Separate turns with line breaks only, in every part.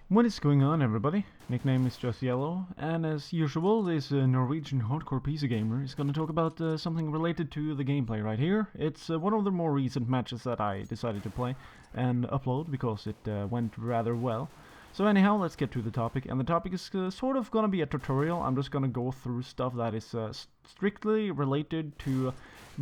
What is going on, everybody? Nickname is just Yellow, and as usual, this Norwegian hardcore PC gamer is gonna talk about something related to the gameplay right here. It's one of the more recent matches that I decided to play and upload because it went rather well. So anyhow, let's get to the topic, and the topic is sort of gonna be a tutorial. I'm just gonna go through stuff that is strictly related to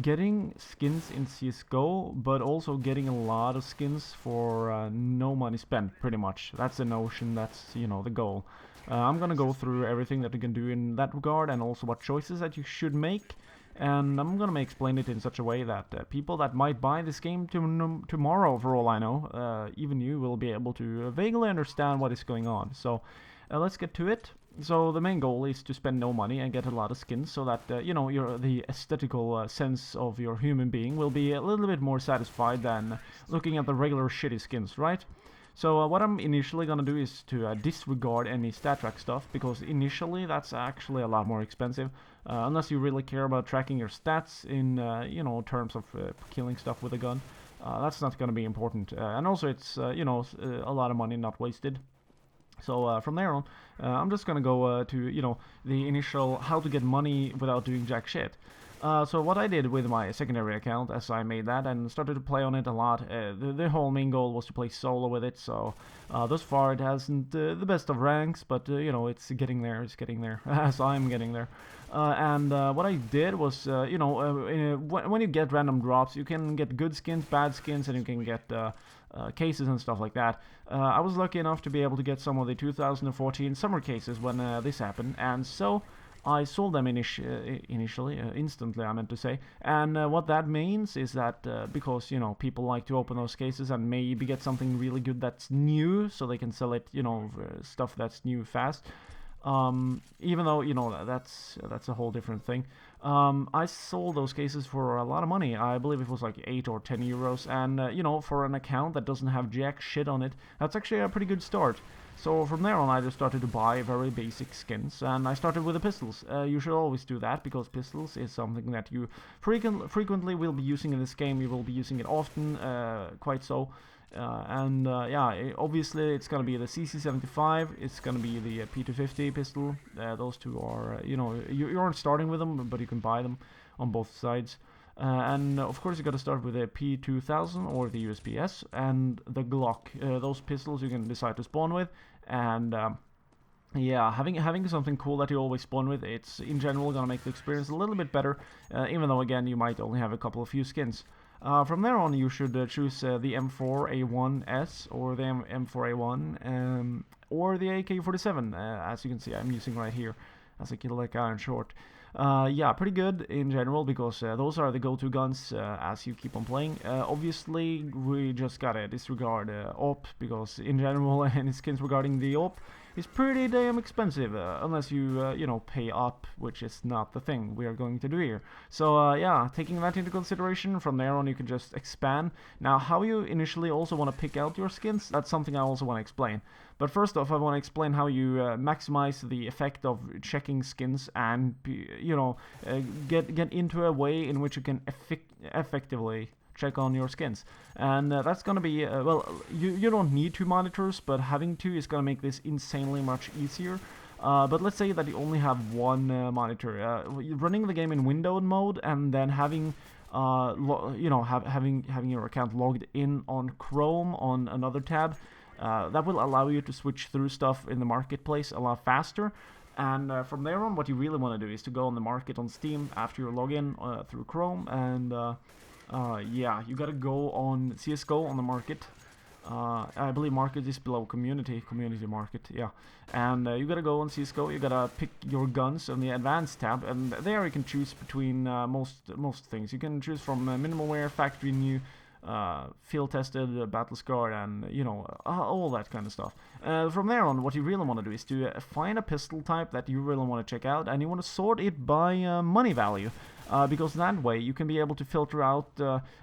getting skins in CSGO, but also getting a lot of skins for no money spent, pretty much. That's the notion, that's, the goal. I'm gonna go through everything that you can do in that regard, and also what choices that you should make. And I'm gonna explain it in such a way that people that might buy this game tomorrow, for all I know, even you will be able to vaguely understand what is going on. So let's get to it. So the main goal is to spend no money and get a lot of skins, so that the aesthetical sense of your human being will be a little bit more satisfied than looking at the regular shitty skins, right? So what I'm initially gonna do is to disregard any stat track stuff, because initially that's actually a lot more expensive, unless you really care about tracking your stats in terms of killing stuff with a gun. That's not gonna be important, and also it's a lot of money not wasted. So from there on, I'm just gonna go to the initial how to get money without doing jack shit. So what I did with my secondary account, as I made that and started to play on it a lot, the whole main goal was to play solo with it. So thus far it hasn't the best of ranks, but it's getting there. It's getting there as I'm getting there. And what I did was, when you get random drops, you can get good skins, bad skins, and you can get cases and stuff like that. I was lucky enough to be able to get some of the 2014 summer cases when this happened, and so I sold them instantly, I meant to say. And what that means is that because, people like to open those cases and maybe get something really good that's new, so they can sell it, stuff that's new fast. Even though, that's a whole different thing. I sold those cases for a lot of money. I believe it was like 8 or 10 euros. And, for an account that doesn't have jack shit on it, that's actually a pretty good start. So from there on, I just started to buy very basic skins, and I started with the pistols. You should always do that, because pistols is something that you frequently will be using in this game. You will be using it often, quite so. Obviously it's gonna be the CC75, it's gonna be the P250 pistol. Those two are, you aren't starting with them, but you can buy them on both sides. And of course you gotta start with the P2000 or the USPS and the Glock. Those pistols you can decide to spawn with, and having something cool that you always spawn with, it's in general gonna make the experience a little bit better, even though again you might only have a few skins. From there on, you should choose the M4A1S or the M4A1 or the AK-47, as you can see I'm using right here as a kill like iron short. Pretty good in general, because those are the go-to guns as you keep on playing. Obviously, we just gotta disregard AWP, because in general any skins regarding the AWP is pretty damn expensive, unless you pay up, which is not the thing we are going to do here. So taking that into consideration, from there on you can just expand. Now, how you initially also want to pick out your skins, that's something I also want to explain. But first off, I want to explain how you maximize the effect of checking skins, and get into a way in which you can effectively check on your skins. And that's gonna be you don't need 2 monitors, but having 2 is gonna make this insanely much easier. But let's say that you only have 1 monitor, running the game in windowed mode, and then having having your account logged in on Chrome on another tab. That will allow you to switch through stuff in the marketplace a lot faster. And from there on, what you really want to do is to go on the market on Steam after you log in through Chrome, and you gotta go on CSGO on the market. I believe market is below community market, yeah. And you gotta go on CSGO, you gotta pick your guns on the advanced tab, and there you can choose between most things. You can choose from minimal wear, factory new, field tested, battle scarred, and all that kind of stuff. From there on, what you really want to do is to find a pistol type that you really want to check out, and you want to sort it by money value. because that way you can be able to filter out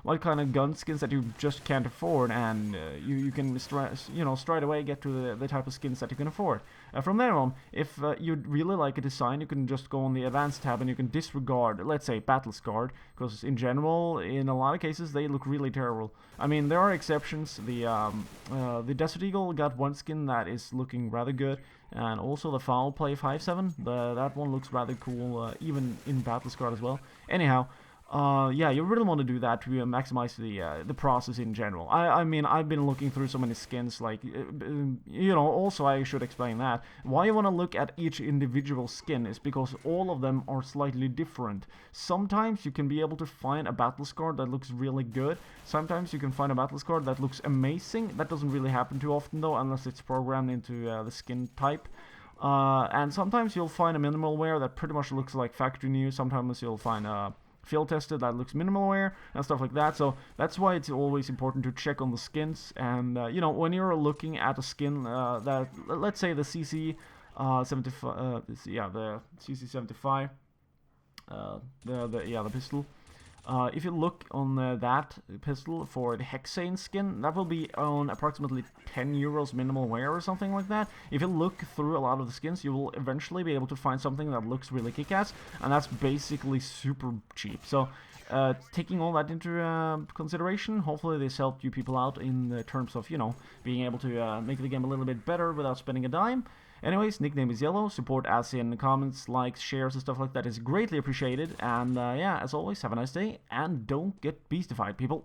what kind of gun skins that you just can't afford, and you can straight away get to the type of skins that you can afford. From there on, if you really like a design, you can just go on the advanced tab and you can disregard, let's say, battle scarred, because in general, in a lot of cases, they look really terrible. I mean, there are exceptions. The Desert Eagle got one skin that is looking rather good, and also the Foul Play 5.7, that one looks rather cool, even in battle scarred as well. Anyhow, yeah, you really want to do that to maximize the process in general. I mean, I've been looking through so many skins, like, also I should explain that. Why you want to look at each individual skin is because all of them are slightly different. Sometimes you can be able to find a battle scar that looks really good. Sometimes you can find a battle scar that looks amazing. That doesn't really happen too often, though, unless it's programmed into the skin type. And sometimes you'll find a minimal wear that pretty much looks like factory new. Sometimes you'll find field tested that looks minimal wear and stuff like that. So that's why it's always important to check on the skins. And when you're looking at a skin that, let's say, the CC 75, the CC 75, the pistol. If you look on that pistol for the Hexane skin, that will be on approximately 10 euros minimal wear or something like that. If you look through a lot of the skins, you will eventually be able to find something that looks really kick-ass, and that's basically super cheap. So, taking all that into consideration, hopefully this helped you people out in terms of, being able to make the game a little bit better without spending a dime. Anyways, nickname is Yellow. Support as in comments, likes, shares, and stuff like that is greatly appreciated. And yeah, as always, have a nice day, and don't get beastified, people.